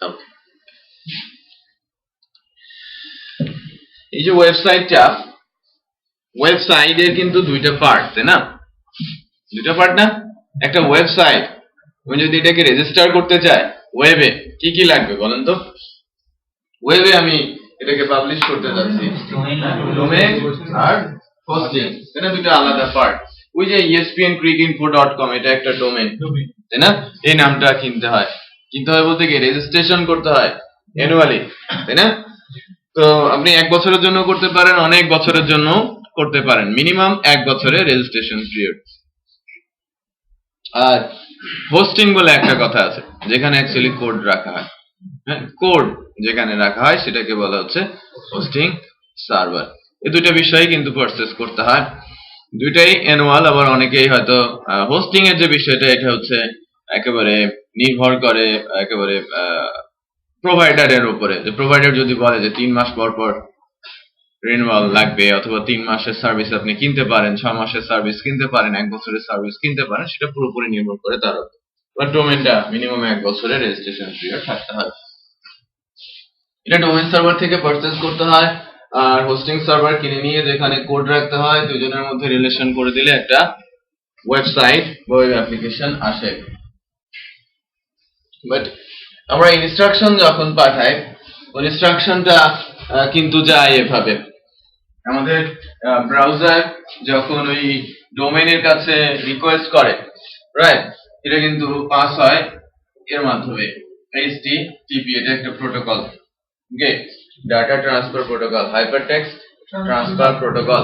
ওকে, এই যে ওয়েবসাইটের কিন্তু দুইটা পার্ট, তাই না? দুইটা পার্ট না? একটা ওয়েবসাইট, তুমি যদি এটাকে রেজিস্টার করতে চাই ওয়েবে, কি কি লাগবে বলেন তো? ওয়েবে আমি এটাকে পাবলিশ করতে যাচ্ছি, ডোমেইন আর হোস্টিং, এটা দুটো আলাদা পার্ট। ওই যে espncricinfo.com, এটা একটা ডোমেইন, তাই না? এই নামটা কিনতে হয় বলতে কি রেজিস্ট্রেশন করতে হয় অ্যানুয়ালি, তাই না? তো আপনি 1 বছরের জন্য করতে পারেন, অনেক বছরের জন্য করতে পারেন, মিনিমাম 1 বছরের রেজিস্ট্রেশন পিরিয়ড। আর হোস্টিং বলে একটা কথা আছে, যেখানে অ্যাকচুয়ালি কোড রাখা হয়, হ্যাঁ, কোড যেখানে রাখা হয় সেটাকে বলা হচ্ছে হোস্টিং সার্ভার। এই দুইটা বিষয় কিন্তু পারচেজ করতে হয়, দুইটাই অ্যানুয়াল। আবার অনেকেই হয়তো হোস্টিং এর যে বিষয়টা, এটা হচ্ছে একেবারে নির্ভর করে একেবারে প্রোভাইডারের উপরে, যে প্রোভাইডার যদি বলে যে 3 মাস পর পর রিনিউয়াল লাগবে, অথবা 3 মাসের সার্ভিস আপনি কিনতে পারেন, 6 মাসের সার্ভিস কিনতে পারেন, 1 বছরের সার্ভিস কিনতে পারেন, সেটা পুরোপুরি নির্ভর করে তার উপর। বাট ডোমেইনটা মিনিমাম 1 বছরের রেজিস্ট্রেশন পিরিয়ড থাকতে হয়। এটা ডোমেইন সার্ভার থেকে পারচেজ করতে হয়। আর হোস্টিং সার্ভার কিনে নিয়ে যেখানে কোড রাখতে হয়, দুজনের মধ্যে রিলেশন করে দিলে একটা ওয়েবসাইট বা ওয়েব অ্যাপ্লিকেশন আসে। বাট আমরা ইনস্ট্রাকশন যখন পাঠাই, ওই ইনস্ট্রাকশনটা কিন্তু যায় এভাবে, আমাদের ব্রাউজার যখন ওই ডোমেইনের কাছে রিকোয়েস্ট করে, রাইট, এটা কিন্তু পাস হয় এর মাধ্যমে HTTP, এটা একটা protocol, okay, data transfer protocol, hypertext transfer protocol.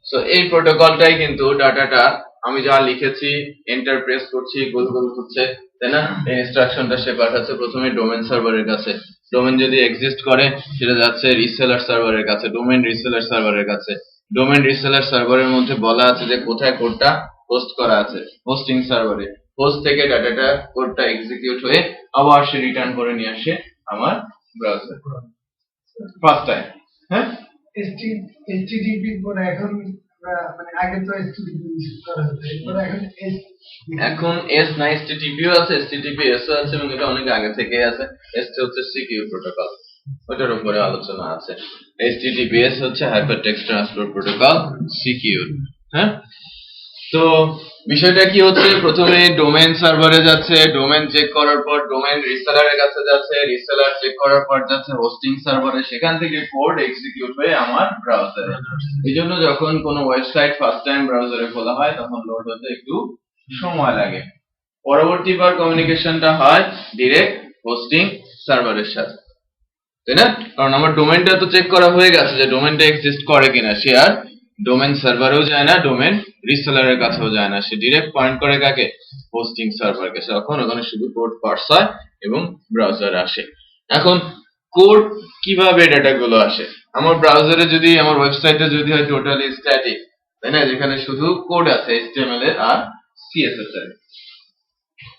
So এই প্রোটোকলটাই কিন্তু ডাটাটা আমি যা লিখেছি, এন্টার প্রেস করছি, গোল গোল হচ্ছে, তাই না? এই ইনস্ট্রাকশনটা সে পাঠাচ্ছে প্রথমে ডোমেইন সার্ভারের কাছে। ডোমেইন যদি এক্সিস্ট করে, সেটা যাচ্ছে রিসেলার সার্ভারের কাছে, ডোমেইন রিসেলার সার্ভারের কাছে। ডোমেইন রিসেলার সার্ভারের মধ্যে বলা আছে যে কোথায় কোডটা হোস্ট করা আছে, হোস্টিং সার্ভারে। হোস্ট থেকে ডাটাটা, কোডটা এক্সিকিউট হয়ে আবার সে রিটার্ন করে নিয়ে আসে আমার ব্রাউজার ফার্স্ট টাইম। হ্যাঁ, HTTP পরে এখন মানে আগে তো HTTP ইউজ করা হতো, এরপরে এখন এস না, HTTP ও আছে, HTTPS ও আছে, এবং এটা অনেক আগে থেকে আছে। এস হচ্ছে সিকিউর প্রোটোকল, ওটার উপরে আলোচনা আছে। HTTPS হচ্ছে হাইপারটেক্সট ট্রান্সফার প্রোটোকল, সিকিউর। হ্যাঁ, তো বিষয়টা কি হচ্ছে, প্রথমে ডোমেইন সার্ভারে যাচ্ছে, ডোমেইন চেক করার পর ডোমেইন রিসেলারের কাছে যাচ্ছে, রিসেলার চেক করার পর যাচ্ছে হোস্টিং সার্ভারে, সেখান থেকে কোড এক্সিকিউট হয়ে আমার ব্রাউজারে। এইজন্য যখন কোনো ওয়েবসাইট ফার্স্ট টাইম ব্রাউজারে খোলা হয়, তখন লোড হতে একটু সময় লাগে। পরবর্তীবার কমিউনিকেশনটা হয় ডিরেক্ট হোস্টিং সার্ভারের সাথে, তাই না? কারণ আমার ডোমেইনটা তো চেক করা হয়ে গেছে যে ডোমেইনটা এক্সিস্ট করে কিনা। সে আর ডোমেইন সার্ভারেও যায় না, ডোমেইন রিসেলারের কাছেও যায় না, সে ডিরেক্ট পয়েন্ট করে কাকে? হোস্টিং সার্ভারকে। তখন ওখানে শুধু কোড পার্স হয় এবং ব্রাউজারে আসে। এখন কোড কিভাবে ডাটাগুলো আসে? আমার ব্রাউজারে যদি, আমার ওয়েবসাইটে যদি হয় টোটালি স্ট্যাটিক, তাই না, যেখানে শুধু কোড আছে HTML এর আর CSS এর,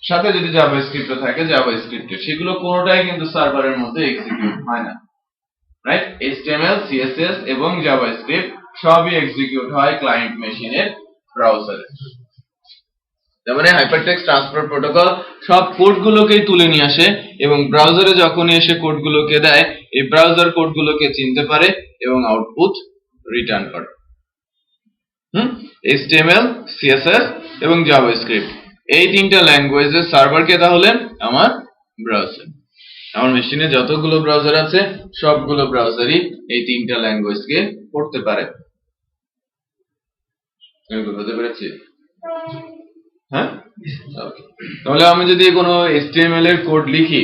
সাথে যদি জাভাস্ক্রিপ্ট থাকে জাভাস্ক্রিপ্টের, সেগুলো কোনোটাই কিন্তু সার্ভারের মধ্যে এক্সিকিউট হয় না, রাইট? HTML, CSS এবং জাভাস্ক্রিপ্ট সবই এক্সিকিউট হয় ক্লায়েন্ট মেশিনের ব্রাউজারে। তার মানে হাইপারটেক্সট ট্রান্সফার প্রোটোকল সব কোডগুলোকেই তুলে নিয়ে আসে, এবং ব্রাউজারে যখনই এসে কোডগুলোকে দেয়, এই ব্রাউজার কোডগুলোকে চিনতে পারে এবং আউটপুট রিটার্ন করে। HTML, CSS এবং জাভাস্ক্রিপ্ট, এই তিনটা ল্যাঙ্গুয়েজের সার্ভার কে তাহলে আমার ব্রাউজার। আমার মেশিনে যতগুলো ব্রাউজার আছে, সবগুলো ব্রাউজারই এই তিনটা ল্যাঙ্গুয়েজকে পড়তে পারে। বুঝতে পেরেছি? হ্যাঁ, ওকে। তাহলে আমি যদি কোনো HTML এর কোড লিখি,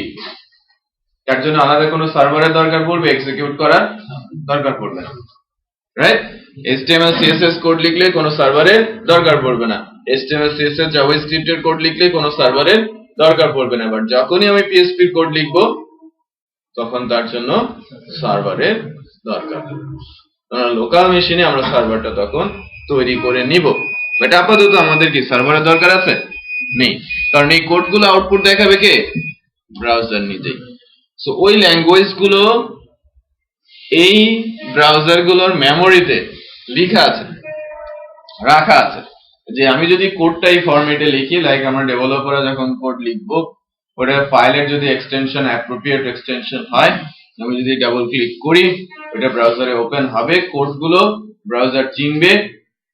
তার জন্য আলাদা কোনো সার্ভারের দরকার পড়বে এক্সিকিউট করার? দরকার পড়বে না, রাইট? HTML, CSS কোড লিখলে কোনো সার্ভারের দরকার পড়বে না। HTML, CSS, জাভাস্ক্রিপ্ট এর কোড লিখলে কোনো সার্ভারের দরকার পড়বে না। বাট যখনই আমি PHP এর কোড লিখবো, তখন তার জন্য সার্ভারের দরকার। লোকাল মেশিনে আমরা সার্ভারটা তখন তৈরি করে নিব। বাট আপাতত আমাদের কি সার্ভারের দরকার আছে? নেই, কারণ এই কোডগুলো আউটপুট দেখাবে কে? ব্রাউজার নিজেই। সো ওই ল্যাঙ্গুয়েজ গুলো এই ব্রাউজার গুলোর মেমোরিতে লেখা আছে, রাখা আছে, যে আমি যদি কোডটা এই ফরম্যাটে লিখি, লাইক আমরা ডেভেলপাররা যখন কোড লিখবো, ওটা ফাইলের যদি এক্সটেনশন অ্যাপ্রোপ্রিয়েট এক্সটেনশন হয়, আমি যদি ডাবল ক্লিক করি ওটা ব্রাউজারে ওপেন হবে, কোডগুলো ব্রাউজার চিনবে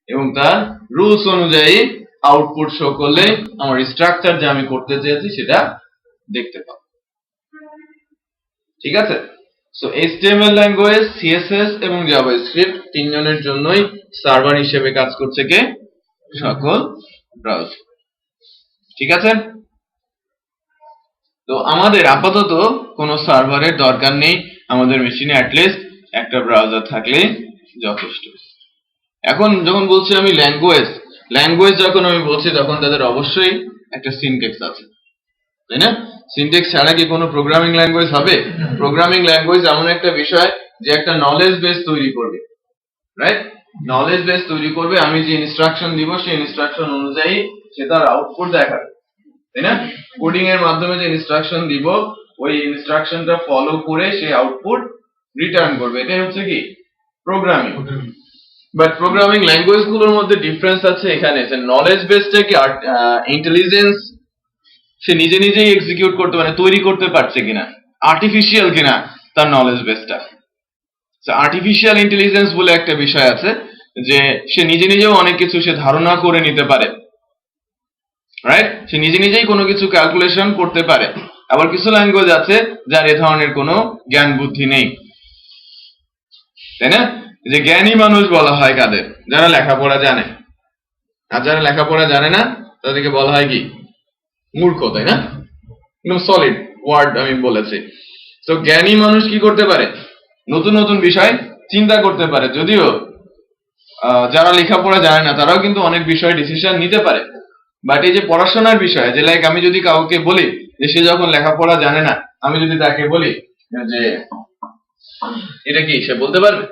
এবং তার রুলস অনুযায়ী আউটপুট শো করলে আমার স্ট্রাকচার যা আমি করতে চেয়েছি সেটা দেখতে পাবো। ঠিক আছে? সো HTML ল্যাঙ্গুয়েজ, CSS এবং জাভাস্ক্রিপ্ট তিনজনের জন্যই সার্ভার হিসেবে কাজ করছে কে? সকল ব্রাউজার। ঠিক আছে? তো আমাদের আপাতত কোনো সার্ভারের দরকার নেই, আমাদের মেশিনে অ্যাটলিস্ট একটা ব্রাউজার থাকলে যথেষ্ট। এখন যখন বলছি আমি ল্যাঙ্গুয়েজ যখন আমি বলছি তখন তাদের অবশ্যই একটা সিনট্যাক্স আছে, তাই না? সিনট্যাক্স ছাড়া কি কোনো প্রোগ্রামিং ল্যাঙ্গুয়েজ হবে? প্রোগ্রামিং ল্যাঙ্গুয়েজ এমন একটা বিষয় যে একটা নলেজ বেস তৈরি করবে, রাইট? নলেজ বেস তৈরি করবে, আমি যে ইনস্ট্রাকশন দিব সেই ইনস্ট্রাকশন অনুযায়ী সে তার আউটপুট দেখাবে, তাই না? কোডিং এর মাধ্যমে যে ইনস্ট্রাকশন দিব ওই ইনস্ট্রাকশনটা ফলো করে সে আউটপুট রিটার্ন করবে, এটাই হচ্ছে কি প্রোগ্রামিং। বাট প্রোগ্রামিং ল্যাঙ্গুয়েজ গুলোর মধ্যে ডিফারেন্স আছে এখানে যে নলেজ বেসটা কি ইন্টেলিজেন্স সে নিজে নিজেই এক্সিকিউট করতে মানে তৈরি করতে পারছে কিনা, আর্টিফিশিয়াল কিনা তার নলেজ বেসটা। আর্টিফিশিয়াল ইন্টেলিজেন্স বলে একটা বিষয় আছে যে সে নিজে নিজেও অনেক কিছু সে ধারণা করে নিতে পারে, রাইট? সে নিজে নিজেই কোনো কিছু ক্যালকুলেশন করতে পারে। আবার কিছু ল্যাঙ্গুয়েজ আছে যার এ ধরনের কোনো জ্ঞান বুদ্ধি নেই, তাই না? যে জ্ঞানী মানুষ বলা হয় কাদের? যারা লেখাপড়া জানে। আর যারা লেখাপড়া জানে না তাদেরকে বলা হয় কি মূর্খ, তাই না? একদম সলিড ওয়ার্ড আমি বলেছি। তো জ্ঞানী মানুষ কি করতে পারে? নতুন নতুন বিষয় চিন্তা করতে পারে। যদিও যারা লেখাপড়া জানে না তারাও কিন্তু অনেক বিষয়ে ডিসিশন নিতে পারে। বাট এই যে পড়াশোনার বিষয়, যে লাইক আমি যদি কাউকে বলি যে সে যখন লেখাপড়া জানে না, আমি যদি তাকে বলি যে এটা কি, সে বলতে পারবে?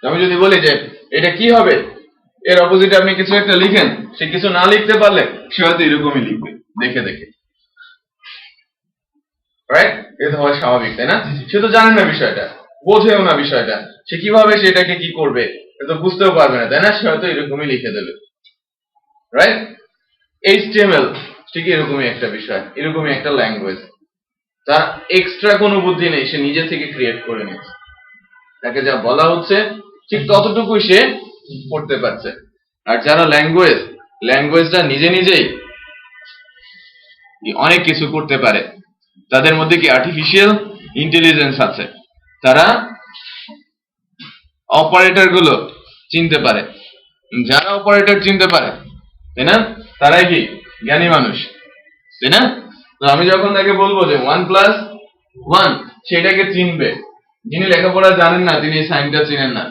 আমি যদি বলি যে এটা কি হবে, এর অপোজিটে আপনি কিছু একটা লিখেন, সে কিছু না লিখতে পারলে সে হয়তো এরকমই লিখবে দেখে দেখে, রাইট? এটা হওয়া স্বাভাবিক, তাই না? সে তো জানে না বিষয়টা, বোঝেও না বিষয়টা, সে কিভাবে সেটাকে কি করবে তো বুঝতেও পারবে না, তাই না? সে হয়তো এরকমই লিখে দেবে, রাইট? HTML ঠিক এরকমই একটা বিষয়, এরকমই একটা ল্যাঙ্গুয়েজ, তার এক্সট্রা কোনো বুদ্ধি নেই, সে নিজে থেকে ক্রিয়েট করে নিয়েছে, তাকে যা বলা হচ্ছে ঠিক ততটুকুই সে করতে পারছে। আর যারা ল্যাঙ্গুয়েজটা নিজে নিজেই অনেক কিছু করতে পারে, তাদের মধ্যে কি আর্টিফিশিয়াল ইন্টেলিজেন্স আছে, তারা অপারেটর গুলো চিনতে পারে। যারা অপারেটর চিনতে পারে, তাই না, তারাই কি জ্ঞানী মানুষ, তাই না? তো আমি যখন তাকে বলবো যে 1+1 সেটাকে চিনবে। যিনি লেখাপড়া জানেন না তিনি এই সাইনটা চিনেন না,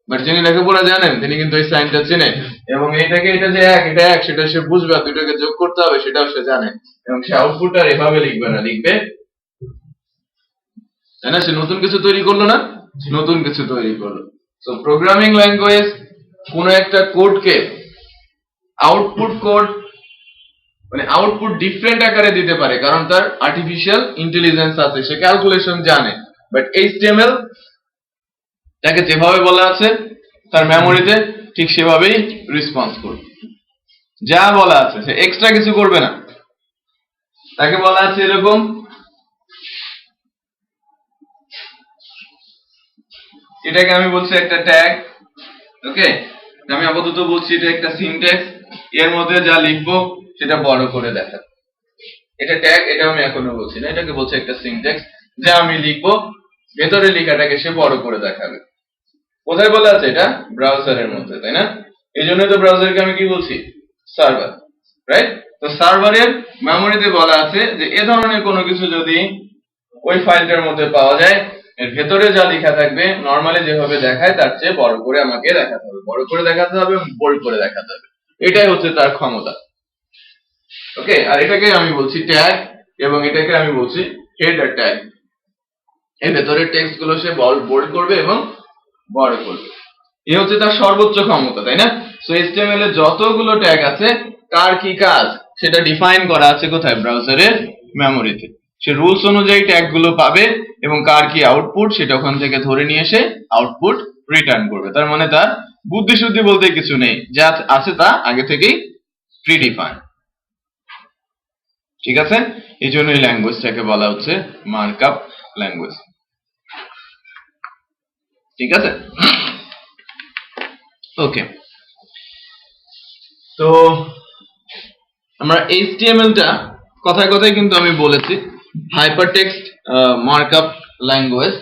বাট যিনি লেখাপড়া জানেন তিনি কিন্তু এই সাইনটা চিনেন, এবং এইটাকে এটা যে এটা এক সেটা সে বুঝবে, আর দুটোকে যোগ করতে হবে সেটাও সে জানে, এবং সে আউটপুটটা এভাবে লিখবে না, লিখবে, তাই না? সে নতুন কিছু তৈরি করলো না, নতুন কিছু তৈরি করলো। তো প্রোগ্রামিং ল্যাঙ্গুয়েজ কোন একটা কোডকে আউটপুট ডিফারেন্ট আকারে দিতে পারে, কারণ তার আর্টিফিশিয়াল ইন্টেলিজেন্স আছে, সে ক্যালকুলেশন জানে। বাট HTML তাকে যেভাবে বলা আছে তার মেমোরিতে ঠিক সেভাবেই রেসপন্স করবে, যা বলা আছে সে এক্সট্রা কিছু করবে না। তাকে বলা আছে এরকম, এটাকে আমি বলছি একটা ট্যাগ, ওকে? আমি আপাতত বলছি এটা একটা সিনট্যাক্স, এর মধ্যে যা লিখবো সেটা বড় করে দেখা, এটা ট্যাগ, এটা আমি এখনো বলছি না, এটাকে বলছে একটা সিনট্যাক্স, যা আমি লিখবো ভেতরে লেখাটাকে সে বড় করে দেখাবে। কোথায় বলা আছে? এটা ব্রাউজারের মধ্যে, তাই না? এই জন্য তো ব্রাউজারকে আমি কি বলছি? Server, right? তো সার্ভারের মেমোরিতে বলা আছে যে এ ধরনের কোনো কিছু যদি ওই ফাইলটার মধ্যে পাওয়া যায়, এর ভেতরে যা লেখা থাকবে নরমালি যেভাবে দেখায় তার চেয়ে বড় করে আমাকে দেখাতে হবে, বড় করে দেখাতে হবে এবং বোল্ড করে দেখাতে হবে, এটাই হচ্ছে তার ক্ষমতা, ওকে? আর এটাকে আমি বলছি ট্যাগ, এবং এটাকে আমি বলছি হেডার ট্যাগ। এর ভেতরের টেক্সট গুলো সে বোল্ড করবে এবং বড় করবে, এই হচ্ছে তার সর্বোচ্চ ক্ষমতা, তাই না? সো HTML এ যতগুলো ট্যাগ আছে কার কি কাজ সেটা ডিফাইন করা আছে কোথায়? ব্রাউজারের মেমোরিতে। সে রুলস অনুযায়ী ট্যাগ গুলো পাবে এবং কার কি আউটপুট সেটা ওখান থেকে ধরে নিয়ে এসে আউটপুট রিটার্ন করবে। তার মানে তার বুদ্ধি শুদ্ধি বলতে কিছু নেই, যা আছে তা আগে থেকেই প্রিডিফাইন। ঠিক আছে, এই জন্য এই ল্যাঙ্গুয়েজটাকে বলা হচ্ছে মার্কআপ ল্যাঙ্গুয়েজ। ঠিক আছে, ওকে। তো আমরা HTML টা কথায় কথায় কিন্তু আমি বলেছি হাইপারটেক্সট মার্কআপ ল্যাঙ্গুয়েজ,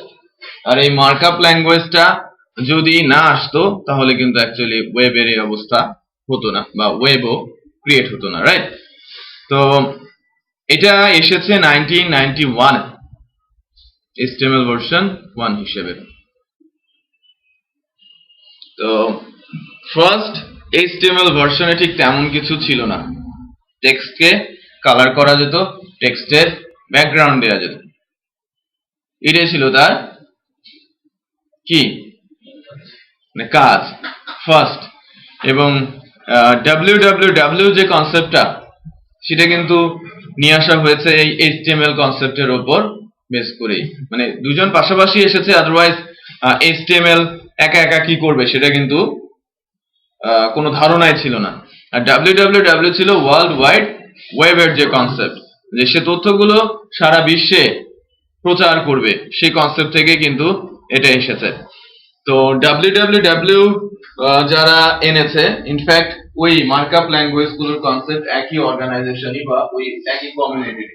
আর এই মার্কআপ ল্যাঙ্গুয়েজটা যদি না আসতো তাহলে কিন্তু অ্যাকচুয়ালি ওয়েবের এই অবস্থা হতো না, বা ওয়েবও ক্রিয়েট হতো না, রাইট? তো এটা এসেছে 1991 HTML ভার্সন 1 হিসেবে। তো ফার্স্ট HTML ভার্সনে ঠিক তেমন কিছু ছিল না, টেক্সটকে কালার করা যেত, টেক্সটের ব্যাকগ্রাউন্ড দেওয়া যেত, এটাই ছিল তার কি মানে কাজ ফার্স্ট। এবং www যে কনসেপ্টটা সেটা কিন্তু নিয়ে আসা হয়েছে এই HTML কনসেপ্টের উপর বেস করেই, মানে দুজন পাশাপাশি এসেছে, আদারওয়াইজ HTML একা একা কি করবে সেটা কিন্তু কোনো ধারণাই ছিল না। আর www ছিল ওয়ার্ল্ড ওয়াইড ওয়েবের যে কনসেপ্ট, যে সে তথ্যগুলো সারা বিশ্বে প্রচার করবে, সেই কনসেপ্ট থেকে কিন্তু এটা এসেছে। তো www যারা এনেছে, ইনফ্যাক্ট ওই মার্কআপ ল্যাঙ্গুয়েজ গুলোর কনসেপ্ট একই অর্গানাইজেশনই বা ওই একই কমিউনিটি।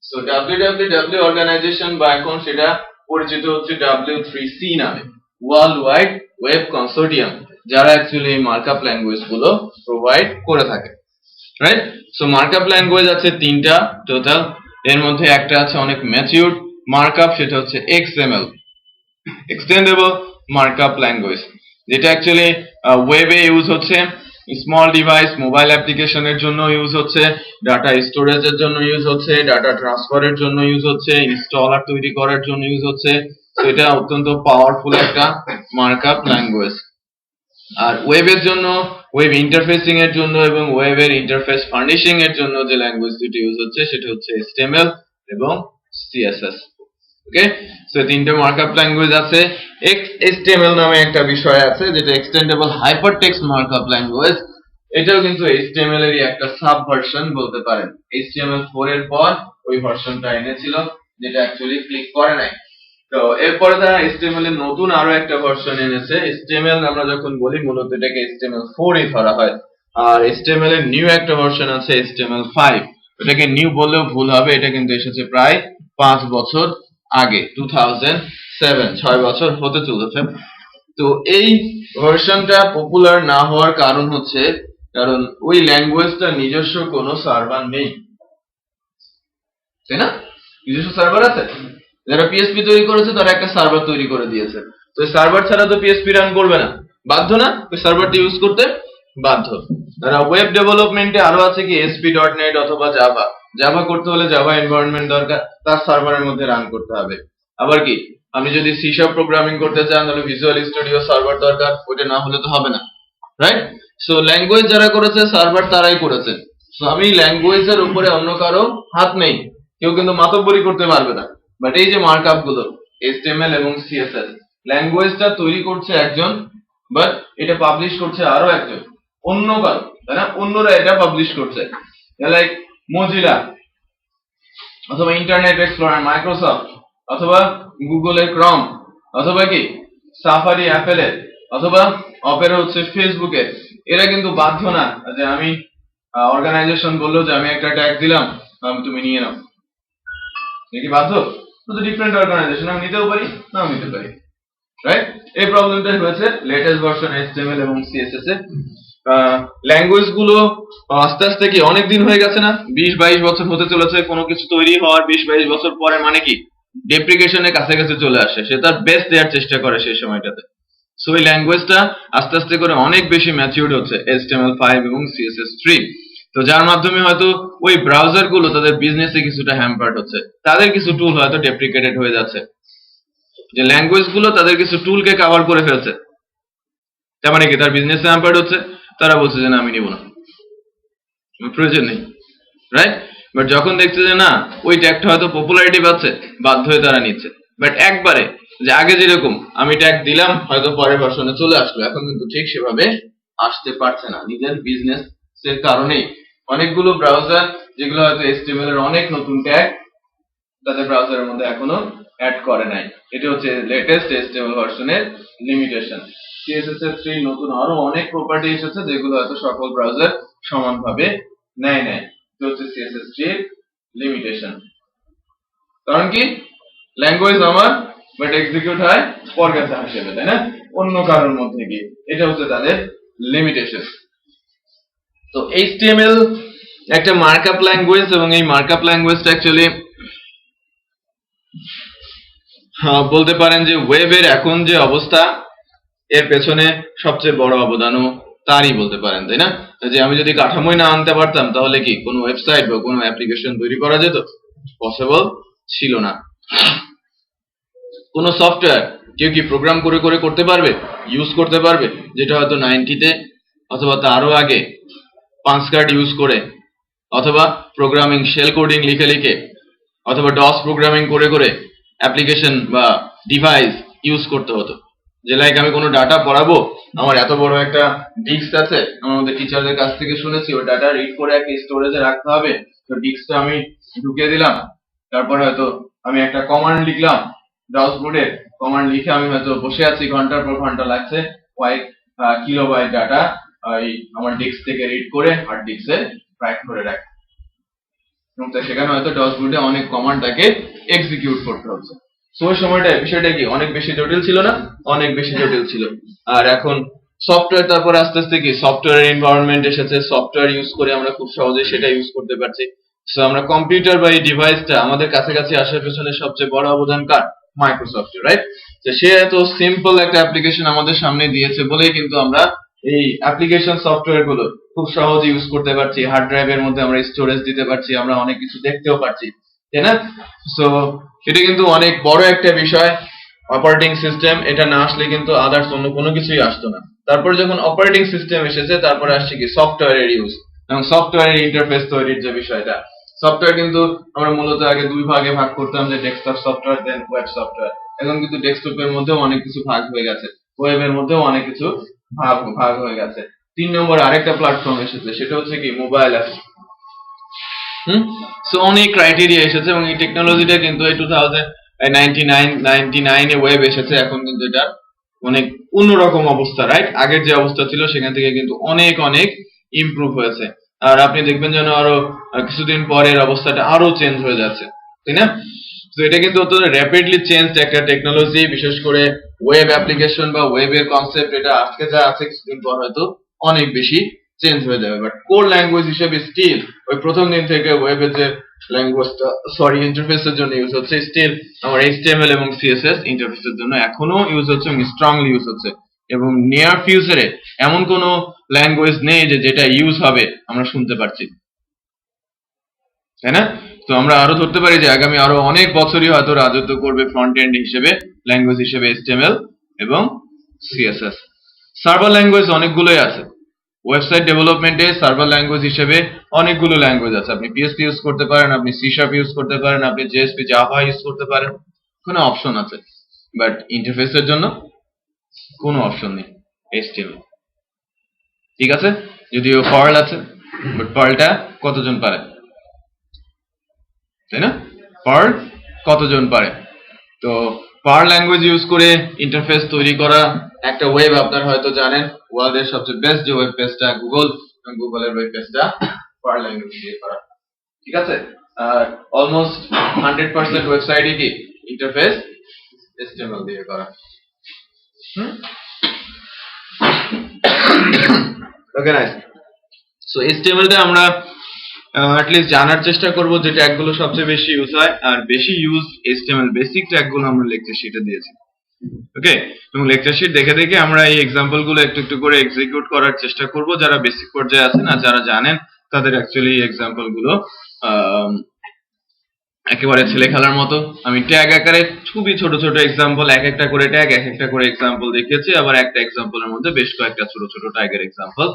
সো www অর্গানাইজেশন বা এখন সেটা পরিচিত হচ্ছে W3C নামে, ওয়ার্ল্ড ওয়াইড ওয়েব কনসোর্টিয়াম, যারা অ্যাকচুয়ালি এই মার্কআপ ল্যাঙ্গুয়েজ গুলো প্রোভাইড করে থাকে, রাইট? সো মার্কআপ ল্যাঙ্গুয়েজ আছে 3টা টোটাল, এর মধ্যে একটা আছে অনেক ম্যাচিউরড মার্কআপ, সেটা হচ্ছে XML, এক্সটেন্ডেবল মার্কআপ ল্যাঙ্গুয়েজ, যেটা অ্যাকচুয়ালি ওয়েবে ইউজ হচ্ছে, স্মল ডিভাইস মোবাইল অ্যাপ্লিকেশনের জন্য ইউজ হচ্ছে, ডাটা স্টোরেজের জন্য ইউজ হচ্ছে, ডাটা ট্রান্সফারের জন্য ইউজ হচ্ছে, ইনস্টলার তৈরি করার জন্য ইউজ হচ্ছে। তো এটা অত্যন্ত পাওয়ারফুল একটা মার্কআপ ল্যাঙ্গুয়েজ। আর ওয়েবের জন্য, ওয়েব ইন্টারফেসিং এর জন্য এবং ওয়েবের ইন্টারফেস ফার্নিশিং এর জন্য যে ল্যাঙ্গুয়েজ দুটি ইউজ হচ্ছে সেটা হচ্ছে HTML এবং CSS। ওকে, সো তিনটে মার্কআপ ল্যাঙ্গুয়েজ আছে। XHTML নামে একটা বিষয় আছে যেটা এক্সটেন্ডেবল হাইপারটেক্সট মার্কআপ ল্যাঙ্গুয়েজ, এটাও কিন্তু HTML এরই একটা সাব ভার্সন বলতে পারেন। HTML4 এর পর ওই ভার্সনটা এনেছিল, যেটা অ্যাকচুয়ালি ক্লিক করে নাই। তো এরপরে তারা HTML এর নতুন আরো একটা ভার্সন এনেছে। HTML আমরা যখন বলি মূলত এটাকে HTML4 ই ধরা হয়, আর HTML এর নিউ একটা ভার্সন আছে HTML5। এটাকে নিউ বললেও ভুল হবে, এটা কিন্তু এসেছে প্রায় 5 বছর আগে, 2007, 6 বছর হতে চলেছে। তো এই ভার্সনটা পপুলার না হওয়ার কারণ হচ্ছে কারণ ওই ল্যাঙ্গুয়েজটা নিজস্ব কোনো সার্ভার নেই, তাই না? নিজস্ব সার্ভার আছে, যারা PHP তৈরি করেছে তারা একটা সার্ভার তৈরি করে দিয়েছে। তো সার্ভার ছাড়া তো PHP রান করবে না, বাধ্য না ওই সার্ভারটি ইউজ করতে বাধ্য। তারা ওয়েব ডেভেলপমেন্টে আরো আছে কি ASP.NET অথবা জাভা, জাভা করতে হলে জাভা এনভায়রনমেন্ট দরকার, তার সার্ভারের মধ্যে রান করতে হবে। আবার কি আপনি যদি C# প্রোগ্রামিং করতে চান তাহলে ভিজুয়াল স্টুডিও সার্ভার দরকার, ওটা না হলে তো হবে না, রাইট? সো ল্যাঙ্গুয়েজ যারা করেছে সার্ভার তারাই করেছে। সো আমি ল্যাঙ্গুয়েজের উপরে অন্য কারো হাত নেই, কেউ কিন্তু মাতব্বরি করতে পারবে না। বাট এই যে মার্কআপ গুলো HTML এবং CSS, ল্যাঙ্গুয়েজটা তৈরি করছে একজন, বাট এটা পাবলিশ করছে আরো একজন, অন্য কারো, তাই না? অন্যরা এটা পাবলিশ করছে, লাইক মজিলা অথবা ইন্টারনেট এক্সপ্লোরার মাইক্রোসফট অথবা গুগলের ক্রম অথবা কি সাফারি অ্যাপেলের অথবা অপেরা হচ্ছে ফেসবুকের। এরা কিন্তু বাধ্য না যে আমি অর্গানাইজেশন বললো যে আমি একটা ট্যাগ দিলাম তুমি নিয়ে নাও, নাকি বাধ্য? তো ডিফারেন্ট অর্গানাইজেশন, আমি নিতেও পারি নাও নিতে পারি, রাইট? এই প্রবলেমটা হয়েছে লেটেস্ট ভার্সন HTML এবং CSS এ। ল্যাঙ্গুয়েজ গুলো আস্তে আস্তে কি অনেক দিন হয়ে গেছে না, 20-22 বছর হতে চলেছে কোনো কিছু তৈরি হওয়ার। 20-22 বছর পরে মানে কি ডেপ্রিকেশনের কাছাকাছি চলে আসে, সে তার বেস্ট দেওয়ার চেষ্টা করে সেই সময়টাতে। সো এই ল্যাঙ্গুয়েজটা আস্তে আস্তে করে অনেক বেশি ম্যাচিউরড হচ্ছে HTML5 এবং CSS3। তো যার মাধ্যমে হয়তো ওই ব্রাউজার গুলো তাদের বিজনেসে কিছুটা হ্যাম্পার্ড হচ্ছে, তাদের কিছু টুল হয়তো ডেপ্রিকেটেড হয়ে যাচ্ছে, যে ল্যাঙ্গুয়েজ গুলো তাদের কিছু টুলকে কভার করে ফেলছে, তার মানে কি তার বিজনেসে হ্যাম্পার্ড হচ্ছে, তারা বলছে যে না আমি নিব না, প্রয়োজন নেই, রাইট? বাট যখন দেখছে যে না ওই ট্যাগটা হয়তো পপুলারিটি পাচ্ছে, বাধ্য হয়ে তারা নিচ্ছে। বাট একবারে যে আগে যেরকম আমি ট্যাগ দিলাম হয়তো পরের ভার্সনে চলে আসলো, এখন কিন্তু ঠিক সেভাবে আসতে পারছে না, নিজের বিজনেস এর কারণেই। অনেকগুলো ব্রাউজার যেগুলো হয়তো HTML এর অনেক নতুন ট্যাগ তাদের ব্রাউজারের মধ্যে এখনো অ্যাড করে নাই। এটা হচ্ছে লেটেস্ট HTML ভার্সনের লিমিটেশন। CSS এর 3 নতুন আরো অনেক প্রপার্টি এসেছে যেগুলো হয়তো সকল ব্রাউজার সমানভাবে নেয় নাই। এটা হচ্ছে CSS 3 এর লিমিটেশন। কারণ কি ল্যাঙ্গুয়েজ আমার বাট এক্সিকিউট হয় পরগাছা হিসেবে, তাই না, অন্য কারোর মধ্যে গিয়ে। এটা হচ্ছে তাদের লিমিটেশন। তো HTML একটা মার্কআপ ল্যাঙ্গুয়েজ এবং এই মার্কআপ ল্যাঙ্গুয়েজটা অ্যাকচুয়ালি বলতে পারেন যে ওয়েবের এখন যে অবস্থা এর পেছনে সবচেয়ে বড় অবদানও তারই বলতে পারেন, তাই না? যে আমি যদি কাঠামোই না আনতে পারতাম তাহলে কি কোনো ওয়েবসাইট বা কোনো অ্যাপ্লিকেশন তৈরি করা যেত? পসিবল ছিল না। কোনো সফটওয়্যার কেউ কি প্রোগ্রাম করে করে করতে পারবে, ইউজ করতে পারবে, যেটা হয়তো 90-তে অথবা তারও আগে পাঞ্চ কার্ড ইউজ করে অথবা প্রোগ্রামিং শেল কোডিং লিখে লিখে অথবা ডস প্রোগ্রামিং করে করে অ্যাপ্লিকেশন বা ডিভাইস ইউজ করতে হতো? যে লাইক আমি কোনো ডাটা পড়াবো, আমার এত বড় একটা ডিস্ক আছে, আমাদের টিচারদের কাছ থেকে শুনেছি ওই ডাটা রিড করে একটা স্টোরেজে রাখতে হবে। তো ডিস্কটা আমি ঢুকিয়ে দিলাম, তারপর হয়তো আমি একটা কমান্ড লিখলাম ব্রাউজ বোর্ডে, কমান্ড লিখে আমি হয়তো বসে আছি, ঘন্টার পর ঘন্টা লাগছে কয়েক কিলোবাইট ডাটা আমার ডিস্ক থেকে রিড করে হার্ড ডিস্কে রাইট করে রাখে। এবং সেখানে হয়তো ডস বোর্ডে অনেক কমান্ডটাকে এক্সিকিউট করতে হচ্ছে। সো ওই সময়টা বিষয়টা কি অনেক বেশি জটিল ছিল না? অনেক বেশি জটিল ছিল। আর এখন সফটওয়্যার, তারপর আস্তে আস্তে কি সফটওয়্যার এনভায়রনমেন্ট এসেছে, সফটওয়্যার ইউজ করে আমরা খুব সহজে সেটা ইউজ করতে পারছি। সো আমরা কম্পিউটার বা এই ডিভাইসটা আমাদের কাছাকাছি আসার পেছনে সবচেয়ে বড় অবদান কার? মাইক্রোসফটের, রাইট? তো সে এত সিম্পল একটা অ্যাপ্লিকেশন আমাদের সামনে দিয়েছে বলেই কিন্তু আমরা এই অ্যাপ্লিকেশন সফটওয়্যার গুলো খুব সহজে ইউজ করতে পারছি। হার্ড ড্রাইভের মধ্যে আমরা স্টোরেজ দিতে পারছি, আমরা অনেক কিছু দেখতেও পারছি, তাই না? সো এটা কিন্তু অনেক বড় একটা বিষয়। অপারেটিং সিস্টেম এটা না আসলে কিন্তু আদার্স অন্য কোনো কিছুই আসতো না। তারপর যখন অপারেটিং সিস্টেম এসেছে তারপরে আসছে কি সফটওয়্যারের ইউজ এবং সফটওয়্যারের ইন্টারফেস তৈরির যে বিষয়টা। সফটওয়্যার কিন্তু আমরা মূলত আগে দুই ভাগে ভাগ করতাম, যে ডেস্কটপ সফটওয়্যার দেন ওয়েব সফটওয়্যার। এখন কিন্তু ডেস্কটপের মধ্যেও অনেক কিছু ভাগ হয়ে গেছে, ওয়েবের মধ্যেও অনেক কিছু ভাগ হয়ে গেছে। 3 নম্বর আরেকটা প্ল্যাটফর্ম এসেছে, সেটা হচ্ছে কি মোবাইল অ্যাপ। সো অনেক ক্রাইটেরিয়া এসেছে এবং এই টেকনোলজিটা কিন্তু এই 2099 এ ওয়েব এসেছে। এখন কিন্তু এটা অনেক অন্যরকম অবস্থা, রাইট? আগের যে অবস্থা ছিল সেখান থেকে কিন্তু অনেক অনেক ইমপ্রুভ হয়েছে। আর আপনি দেখবেন যেন আরো কিছুদিন পরের অবস্থাটা আরো চেঞ্জ হয়ে যাচ্ছে, তাই না? তো এটা কিন্তু অত্যন্ত র্যাপিডলি চেঞ্জড একটা টেকনোলজি, বিশেষ করে ওয়েব অ্যাপ্লিকেশন বা ওয়েবের কনসেপ্ট। এটা আজকে যা আছে কিছুদিন পর হয়তো অনেক বেশি চেঞ্জ হয়ে যাবে। বাট কোর ল্যাঙ্গুয়েজ হিসেবে স্টিল ওই প্রথম দিন থেকে ওয়েবের যে ল্যাঙ্গুয়েজটা ইন্টারফেসের জন্য ইউজ হচ্ছে, স্টিল আমার HTML এবং CSS ইন্টারফেসের জন্য এখনো ইউজ হচ্ছে এবং স্ট্রংলি ইউজ হচ্ছে। এবং নিয়ার ফিউচারে এমন কোনো ল্যাঙ্গুয়েজ নেই যে যেটা ইউজ হবে আমরা শুনতে পারছি, তাই না? তো আমরা আরো ধরতে পারি যে আগামী আরো অনেক বছরই হয়তো রাজত্ব করবে ফ্রন্ট এন্ড হিসেবে, ল্যাঙ্গুয়েজ হিসেবে HTML এবং CSS। সার্ভার ল্যাঙ্গুয়েজ অনেকগুলোই আছে। ওয়েবসাইট ডেভেলপমেন্টে সার্ভার ল্যাঙ্গুয়েজ হিসেবে অনেকগুলো ল্যাঙ্গুয়েজ আছে। আপনি PHP ইউজ করতে পারেন, আপনি C# ইউজ করতে পারেন, আপনি JSP জাভা ইউজ করতে পারেন, কোনো অপশন আছে। বাট ইন্টারফেসের জন্য কোনো অপশন নেই, HTML। ঠিক আছে, যদিও পার্ল আছে, বাট পার্লটা কতজন পারে, তাই না? পার্ল কতজন পারে? তো পার্ল ল্যাঙ্গুয়েজ ইউজ করে ইন্টারফেস তৈরি করা একটা ওয়েব, আপনারা হয়তো জানেন ওয়ার্ল্ডের সবচেয়ে বেস্ট যে ওয়েব পেজটা গুগলের ওয়েব পেজটা পার্ল ল্যাঙ্গুয়েজ দিয়ে করা, ঠিক আছে? আর অলমোস্ট 100% ওয়েবসাইটই কি ইন্টারফেস HTML দিয়ে করা। ওকে, নাইস। সো HTML টা আমরা অ্যাটলিস্ট জানার চেষ্টা করব যে ট্যাগগুলো সবচেয়ে বেশি ইউজ হয়, আর বেশি ইউজ HTML বেসিক ট্যাগগুলো আমরা লেকচার শিটে দিয়েছি। ওকে, এবং লেকচার শিট দেখে দেখে আমরা এই এক্সাম্পল গুলো একটু একটু করে এক্সিকিউট করার চেষ্টা করব। যারা বেসিক পর্যায়ে আছেন আর যারা জানেন তাদের অ্যাকচুয়ালি এই এক্সাম্পল গুলো একেবারে ছেলে খেলার মতো। আমি ট্যাগ আকারে খুবই ছোট ছোট এক্সাম্পল, এক একটা করে ট্যাগ, এক একটা করে এক্সাম্পল দেখিয়েছি, আবার একটা এক্সাম্পলের মধ্যে বেশ কয়েকটা ছোট ছোট ট্যাগের এক্সাম্পল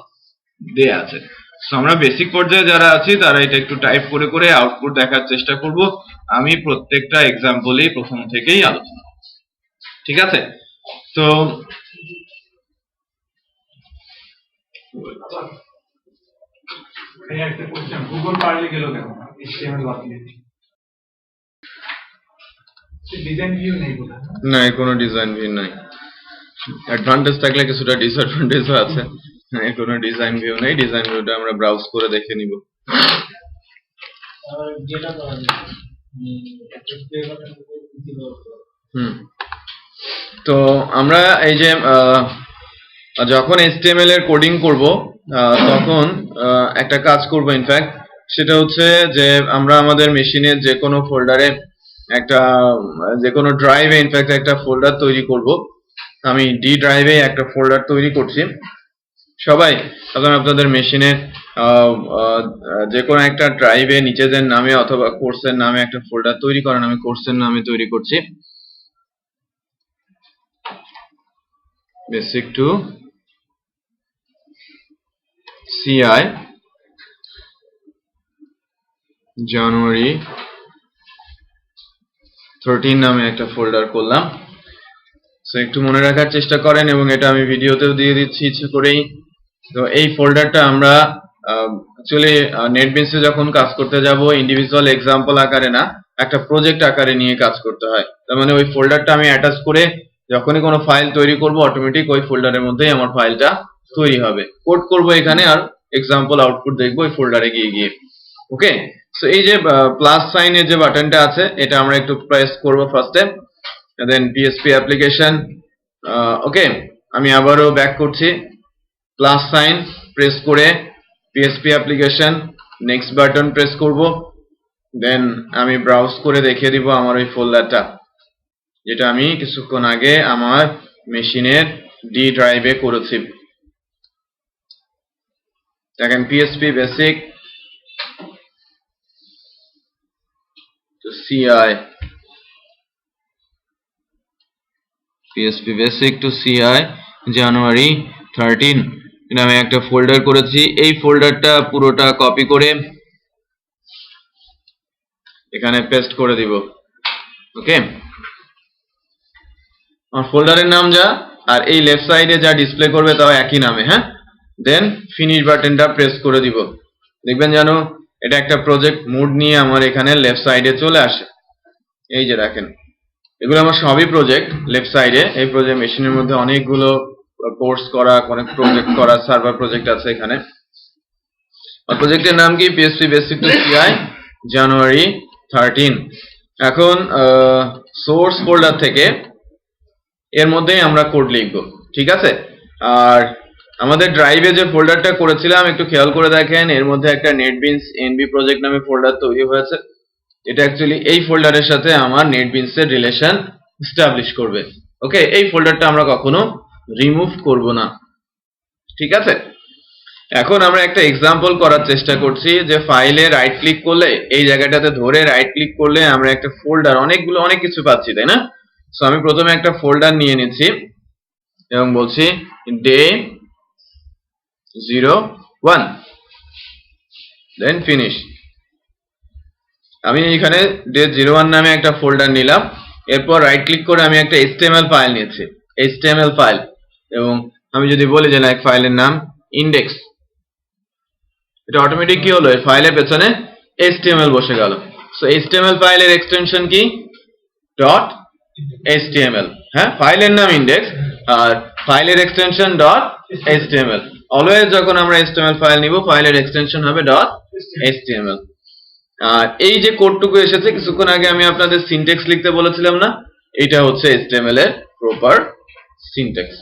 দেয়া আছে। সো আমরা বেসিক পর্যায়ে যারা আছি তারা এটা একটু টাইপ করে করে আউটপুট দেখার চেষ্টা করব। আমি প্রত্যেকটা এক্সাম্পলই প্রথম থেকেই আলোচনা, ঠিক আছে? তো এই একটা কোশ্চেন, গুগল পারলে গেল কেন HTML বাদ দিয়ে? ডিজাইন ভিউ নেই বোধহয়। না, এর কোনো ডিজাইন ভিউ নাই। অ্যাডভান্টেজ থাকলে কিছুটা ডিসঅ্যাডভান্টেজও আছে। এর কোনো ডিজাইন ভিউ নেই, ডিজাইন ভিউটা আমরা ব্রাউজ করে দেখে নিব। আর যেটা করা যায় একটা প্লে বাটন হুম, তো আমরা এই যে যখন HTML এর কোডিং করব তখন একটা কাজ করব, ইনফ্যাক্ট সেটা হচ্ছে যে আমরা আমাদের মেশিনের যে কোনো ফোল্ডারে একটা যে কোনো ড্রাইভে ইনফ্যাক্ট একটা ফোল্ডার তৈরি করব। আমি ডি ড্রাইভে একটা ফোল্ডার তৈরি করছি। সবাই আপনাদের মেশিনে যে কোনো একটা ড্রাইভে নিজেদের নামে অথবা কোর্সের নামে একটা ফোল্ডার তৈরি করেন। আমি কোর্সের নামে তৈরি করছি, বেসিক টু CI জানুয়ারি 13 নামে একটা ফোল্ডার করলাম। সো একটু মনে রাখার চেষ্টা করেন, এবং এটা আমি ভিডিওতেও দিয়ে দিচ্ছি ইচ্ছে করেই। তো এই ফোল্ডারটা আমরা অ্যাকচুয়ালি নেটবিনসে যখন কাজ করতে যাব ইন্ডিভিজুয়াল এক্সাম্পল আকারে না, একটা প্রজেক্ট আকারে নিয়ে কাজ করতে হয়। তার মানে ওই ফোল্ডারটা আমি অ্যাটাচ করে যখনই কোনো ফাইল তৈরি করব অটোমেটিক ওই ফোল্ডারের মধ্যেই আমার ফাইলটা তৈরি হবে। কোড করব এখানে আর এক্সাম্পল আউটপুট দেখব ওই ফোল্ডারে গিয়ে গিয়ে। ওকে, সো এই যে প্লাস সাইনের যে বাটনটা আছে এটা আমরা একটু প্রেস করব ফার্স্টে, দেন PHP অ্যাপ্লিকেশন। ওকে, আমি আবারও ব্যাক করছি, প্লাস সাইন প্রেস করে PHP application, next button press করব, দেন আমি ব্রাউজ করে দেখিয়ে দিব আমার ওই ফোল্ডারটা যেটা আমি কিছুক্ষণ আগে আমার মেশিনের ডি ড্রাইভে করেছি। দেখেন PHP basic to CI, PHP basic to CI জানুয়ারি 13 এটা আমি একটা ফোল্ডার করেছি। এই ফোল্ডারটা পুরোটা কপি করে এখানে পেস্ট করে দিব। ওকে, আমার ফোল্ডারের নাম যা আর এই লেফট সাইডে যা ডিসপ্লে করবে তাও একই নামে। হ্যাঁ, দেন ফিনিশ বাটনটা প্রেস করে দিব। দেখবেন যেন এটা একটা প্রজেক্ট মোড নিয়ে আমার এখানে লেফট সাইডে চলে আসে। এই যে দেখেন, এগুলো আমার সবই প্রজেক্ট লেফট সাইডে। এই প্রজেক্ট মেশিনের মধ্যে অনেকগুলো কোর্স করা, অনেক প্রজেক্ট করা, সার্ভার প্রজেক্ট আছে এখানে। আর প্রজেক্টের নাম কি? PHP বেসিক টু CI জানুয়ারি 13। এখন সোর্স ফোল্ডার থেকে এর মধ্যেই আমরা কোড লিখব, ঠিক আছে? আর আমাদের ড্রাইভে যে ফোল্ডারটা করেছিলাম একটু খেয়াল করে দেখেন, এর মধ্যে একটা নেটবিনস NB প্রজেক্ট নামে ফোল্ডার তৈরি হয়েছে। এটা অ্যাকচুয়ালি এই ফোল্ডারের সাথে আমার নেটবিনস এর রিলেশন এস্টাবলিশ করবে। ওকে, এই ফোল্ডারটা আমরা কখনো রিমুভ করব না, ঠিক আছে? এখন আমরা একটা এক্সাম্পল করার চেষ্টা করছি যে ফাইলে রাইট ক্লিক করলে এই জায়গাটাতে ধরে রাইট ক্লিক করলে আমরা একটা ফোল্ডার অনেক কিছু পাচ্ছি, তাই না? সো আমি প্রথমে একটা ফোল্ডার নিয়ে নিচ্ছি এবং বলছি ডে 01, দেন ফিনিশ। আমি এখানে ডে 01 নামে একটা ফোল্ডার নিলাম। এরপর রাইট ক্লিক করে আমি একটা HTML ফাইল নিয়েছি, HTML ফাইল, এবং আমি যদি বলি যে লাইক ফাইলের নাম ইন্ডেক্স, এটা অটোমেটিক কি হলো, এই ফাইলের পেছনে HTML বসে গেল। সো HTML ফাইলের এক্সটেনশন কি? .html। হ্যাঁ, ফাইলের নাম ইন্ডেক্স আর ফাইলের এক্সটেনশন .html। অলওয়েজ যখন আমরা HTML ফাইল নিব ফাইলের এক্সটেনশন হবে .html। আর এই যে কোডটুকু এসেছে কিছুক্ষণ আগে আমি আপনাদের সিনট্যাক্স লিখতে বলেছিলাম না, এটা হচ্ছে HTML এর প্রপার সিনট্যাক্স।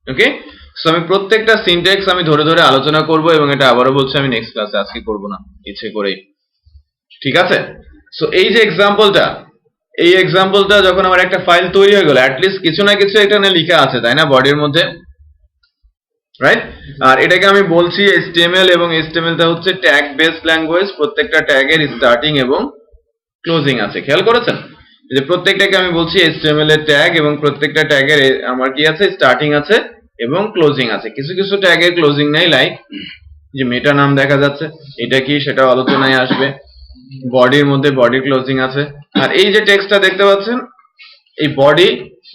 ওকে, সো আমি প্রত্যেকটা সিনট্যাক্স আমি ধরে ধরে আলোচনা করব, এবং এটা আবারও বলছি আমি নেক্সট ক্লাসে আজকে করব না, ইচ্ছে করেই, ঠিক আছে? সো এই যে এক্সাম্পলটা, এই এক্সাম্পলটা যখন আমার একটা ফাইল তৈরি হয়ে গেল, অ্যাট লিস্ট কিছু না কিছু এখানে লেখা আছে, তাই না, বডির মধ্যে, রাইট? আর এটাকে আমি বলছি HTML, এবং HTML টা হচ্ছে ট্যাগ বেসড ল্যাঙ্গুয়েজ। প্রত্যেকটা ট্যাগের স্টার্টিং এবং ক্লোজিং আছে, খেয়াল করেছেন? যে প্রত্যেকটাকে আমি বলছি HTML এর ট্যাগ, এবং প্রত্যেকটা ট্যাগের আমার কি আছে, স্টার্টিং আছে এবং ক্লোজিং আছে। কিছু কিছু ট্যাগের ক্লোজিং নাই, লাইক যে মেটা নাম দেখা যাচ্ছে, এটা কি সেটা আলোচনায় আসবে। বডির মধ্যে বডি ক্লোজিং আছে। আর এই যে টেক্সটটা দেখতে পাচ্ছেন, এই বডি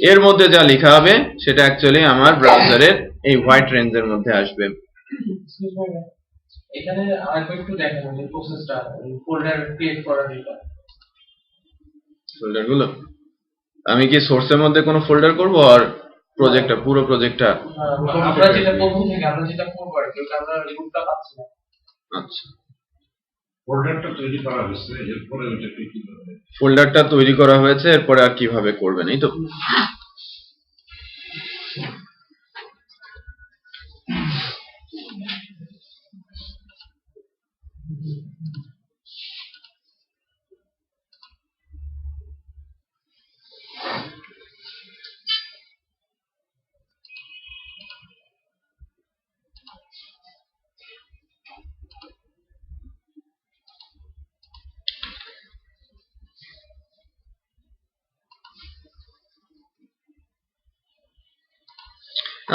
এর মধ্যে যা লেখা হবে সেটা অ্যাকচুয়ালি আমার ব্রাউজারের এই হোয়াইট রেঞ্জের মধ্যে আসবে। এখানে আরেকবার একটু দেখেন যে প্রসেসটা ফোল্ডার ক্রিয়েট করার এটা ফোল্ডার গুলো আমি কি সোর্সের মধ্যে কোনো ফোল্ডার করব আর প্রজেক্টটা পুরো প্রজেক্টটা আমরা যেটা প্রথম থেকে আমরা যেটা করব আর কি ওটা আমরা রিপোর্টটা পাচ্ছি না। আচ্ছা ফোল্ডারটা তৈরি করা হয়েছে এরপরে ওটাকে কি করবে ফোল্ডারটা তৈরি করা হয়েছে এরপরে আর কিভাবে করবেন এই তো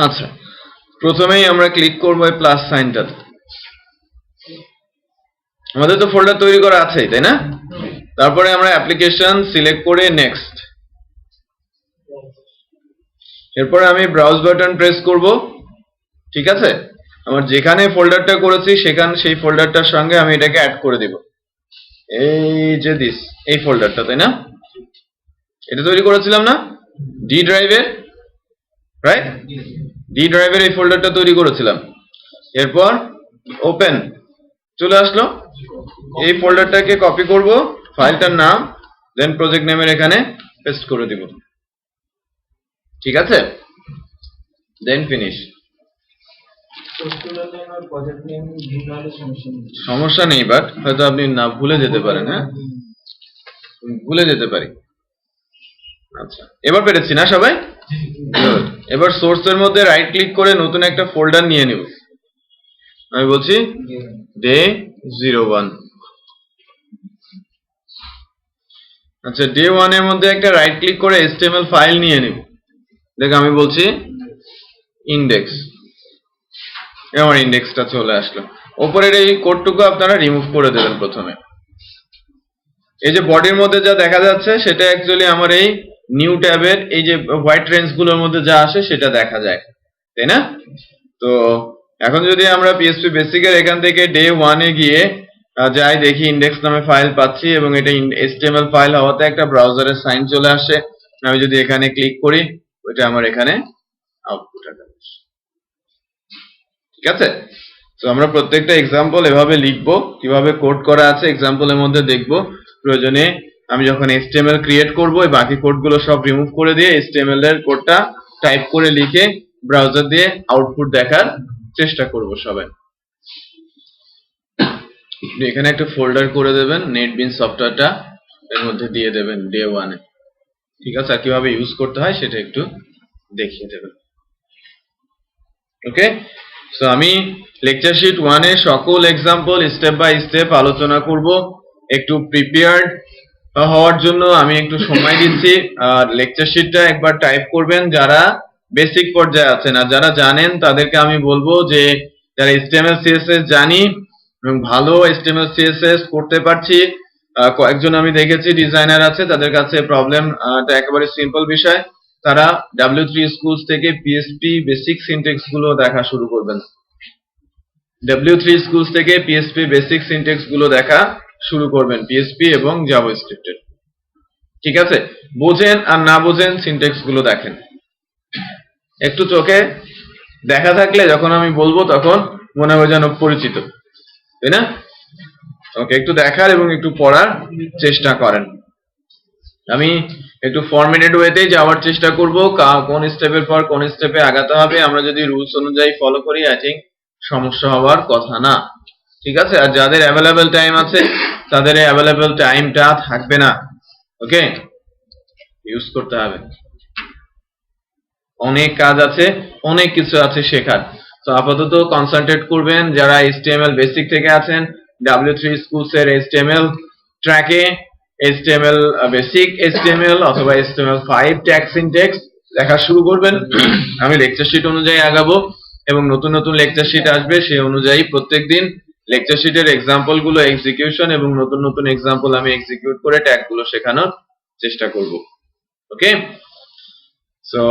আচ্ছা প্রথমেই আমরা ক্লিক করব এই প্লাস সাইনটাতে আমাদের তো ফোল্ডার তৈরি করা আছে তাই না তারপরে আমরা অ্যাপ্লিকেশন সিলেক্ট করে নেক্সট এরপরে আমি ব্রাউজ বাটন প্রেস করব ঠিক আছে আমার যেখানে ফোল্ডারটা করেছি সেখানে সেই ফোল্ডারটার সঙ্গে আমি এটাকে অ্যাড করে দেব এই যে দিস এই ফোল্ডারটা তাই না এটা তৈরি করেছিলাম না ডি ড্রাইভে রাইট ডি ড্রাইভের এই ফোল্ডারটা তৈরি করেছিলাম এরপর ওপেন চলে আসলো এই ফোল্ডারটাকে কপি করব ফাইলটার নাম দেন প্রজেক্ট নেমের এখানে পেস্ট করে দিব ঠিক আছে দেন ফিনিশ সোর্সগুলোতে আমার প্রজেক্ট নেম ভিন্ন হলে সমস্যা নেই সমস্যা নেই বাট হয়তো আপনি না ভুলে যেতে পারেন হ্যাঁ ভুলে যেতে পারি আচ্ছা এবার পেরেছি না সবাই Good. এবার সোর্সের মধ্যে রাইট ক্লিক করে নতুন একটা ফোল্ডার নিয়ে নিব আমি বলছি ডে 01 আচ্ছা ডে 1 এর মধ্যে একটা রাইট ক্লিক করে HTML ফাইল নিয়ে নিব দেখো আমি বলছি ইনডেক্স আমার ইনডেক্সটা চলে আসলো উপরের এই কোডটুকু আপনারা রিমুভ করে দেবেন প্রথমে এই যে বডির মধ্যে যা দেখা যাচ্ছে সেটা অ্যাকচুয়ালি আমার এই নিউ ট্যাবের এই যে হোয়াইট রেঞ্জ গুলোর মধ্যে যা আসে সেটা দেখা যায় তাই না তো এখন যদি আমরা পিএসপি বেসিকের এখান থেকে ডে 1 এ গিয়ে যাই দেখি ইনডেক্স নামে ফাইল পাচ্ছি এবং এটা HTML ফাইল হওয়াতে একটা ব্রাউজারের সাইন চলে আসে আমি যদি এখানে ক্লিক করি ওটা আমার এখানে আউটপুট আসবে ঠিক আছে তো আমরা প্রত্যেকটা एग्जांपल এভাবে লিখব কিভাবে কোড করা আছে एग्जांपल-এর মধ্যে দেখব প্রয়োজনে আমি যখন HTML ক্রিয়েট করব এই বাকি কোডগুলো সব রিমুভ করে দিয়ে HTML এর কোডটা টাইপ করে লিখে ব্রাউজার দিয়ে আউটপুট দেখার চেষ্টা করব সবাই এখানে একটা ফোল্ডার করে দেবেন নেটবিনস সফটওয়্যারটা এর মধ্যে দিয়ে দেবেন ডে 1 এ ঠিক আছে আর কিভাবে ইউজ করতে হয় সেটা একটু দেখিয়ে দেবেন ওকে সো আমি লেকচার শীট 1 এর সকল एग्जांपल স্টেপ বাই স্টেপ আলোচনা করব একটু প্রিপেয়ার্ড হওয়ার জন্য আমি একটু সময় দিচ্ছি আর লেকচার শীটটা একবার টাইপ করবেন যারা বেসিক পর্যায়ে আছেন আর যারা জানেন তাদেরকে আমি বলবো যে যারা HTML CSS জানি এবং ভালো HTML CSS করতে পারছি কয়েকজন আমি দেখেছি ডিজাইনার আছে তাদের কাছে প্রবলেমটা একেবারে সিম্পল বিষয় তারা W3 স্কুলস থেকে PHP বেসিক সিনট্যাক্স গুলো দেখা শুরু করবেন W3 স্কুলস থেকে PHP বেসিক সিনট্যাক্স গুলো দেখা শুরু করবেন PHP এবং জাভাস্ক্রিপ্ট এর ঠিক আছে বোঝেন আর না বোঝেন সিনট্যাক্স গুলো দেখেন একটু চোখে দেখা থাকলে যখন আমি বলবো তখন মনে হবে যেন পরিচিত তাই না ওকে একটু দেখার এবং একটু পড়ার চেষ্টা করেন আমি একটু ফরম্যাটেড ওয়েতে যাওয়ার চেষ্টা করব কোন স্টেপের পর কোন স্টেপে আগাতে হবে আমরা যদি রুলস অনুযায়ী ফলো করি আই থিং সমস্যা হওয়ার কথা না ঠিক আছে আর যাদের अवेलेबल টাইম আছে তাদের अवेलेबल টাইমটা থাকবে না ওকে ইউজ করতে হবে অনেক কাজ আছে অনেক কিছু আছে শেখার তো আপাতত কনসেন্ট্রেট করবেন যারা HTML বেসিক থেকে আছেন W3 স্কুলস এর HTML ট্র্যাকে HTML বেসিক HTML অথবা HTML5 ট্যাগ সিনট্যাক্স দেখা শুরু করবেন আমি লেকচার শীট অনুযায়ী আগাবো এবং নতুন নতুন লেকচার শীট আসবে সেই অনুযায়ী প্রত্যেকদিন লেকচার শীটের एग्जांपल গুলো এক্সিকিউশন এবং নতুন নতুন एग्जांपल আমি এক্সিকিউট করে ট্যাগ গুলো শেখানোর চেষ্টা করব ওকে সো